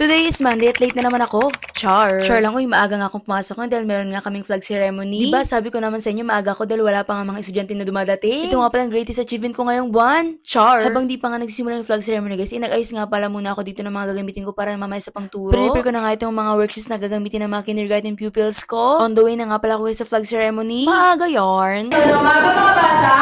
Today is Monday at late na naman ako. Char lang, uy, maaga nga akong pumasok ko dahil meron nga kaming flag ceremony. Diba, sabi ko naman sa inyo, maaga ako dahil wala pa nga mga estudyante na dumadating. Ito nga palang greatest achievement ko ngayong buwan. Habang di pa nga nagsimula yung flag ceremony guys, nag-ayos nga pala muna ako dito ng mga gagamitin ko para mamaya sa pangturo. Prepare ko na nga itong mga worksheets na gagamitin ng mga kindergarten pupils ko. On the way na nga pala ako guys sa flag ceremony. Maaga yarn. Hello, mga bata?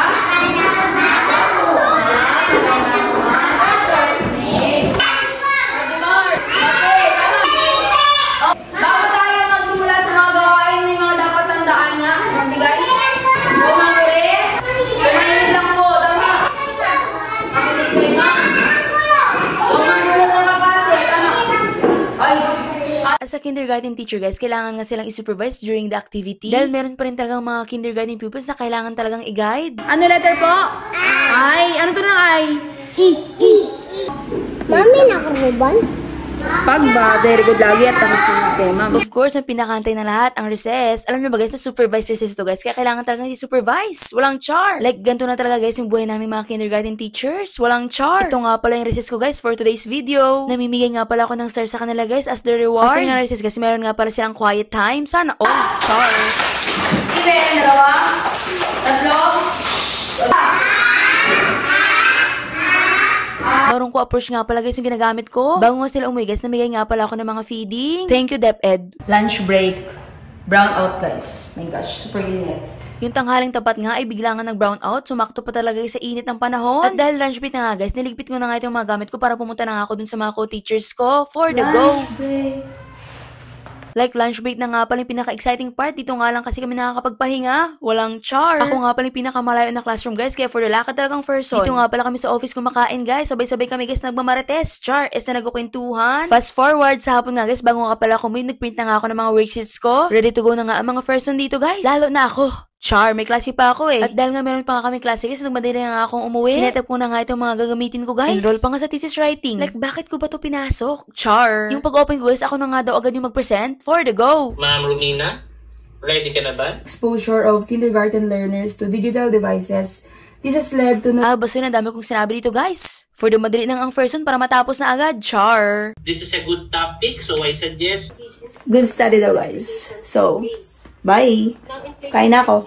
As a kindergarten teacher guys, kailangan nga silang i-supervise during the activity. Dahil meron pa rin talagang mga kindergarten pupils na kailangan talagang i-guide. Ano letter po? I. Ano to ng I? I. Mami, nakaruban? Pag ba, very good lagi at takot kay ma'am. Of course, ang pinakantay na lahat, ang recess. Alam niyo ba guys, na supervised recess to guys, kaya kailangan talagang i-supervise. Walang char. Like, ganito na talaga guys yung buhay namin mga kindergarten teachers. Walang char. Ito nga pala yung recess ko guys for today's video. Namimigay nga pala ako ng star sa kanila guys as the reward. After nga recess guys, meron nga pala silang quiet time. Sana char. Sige, dalawa, tatlo, Marunong ko approach nga pala guys yung ginagamit ko. Bago nga sila umuwi guys, namigay nga pala ako ng mga feeding. Thank you, DepEd. lunch break, brown out guys. My gosh, super init. Yung tanghaling tapat nga ay bigla nga nag-brown out. Sumakto pa talaga sa init ng panahon. At dahil lunch break na nga guys, niligpit ko na nga itong mga gamit ko para pumunta na nga ako dun sa mga co-teachers ko for the go. Break. Like lunch break na nga pala yung pinaka-exciting part. Dito nga lang kasi kami nakakapagpahinga. Walang char. Ako nga pala yung pinakamalayo na classroom guys. Kaya for the lakad talagang person. Dito nga pala kami sa office kumakain guys. Sabay-sabay kami guys nagmamarites. Char. Na nagkukwentuhan. Fast forward sa hapon nga guys. Bago nga pala ako nagprint na nga ako ng mga worksheets ko. Ready to go na nga ang mga person dito guys. Lalo na ako. Char, may klase pa ako eh. At dahil nga meron pa nga kami klase guys, nagmadali na nga akong umuwi. Sinetap ko na nga itong mga gagamitin ko guys. Enroll pa nga sa thesis writing. Like, bakit ko ba to pinasok? Char. Yung pag-open ko guys, ako na nga daw agad yung mag-present for the go. Ma'am Romina, ready ka na ba? Exposure of kindergarten learners to digital devices. This has led to Basta yun, ang dami kong sinabi dito guys. For the madali nang ang person para matapos na agad. Char. This is a good topic, so I suggest good study daw guys. So, bye. Kain na ako.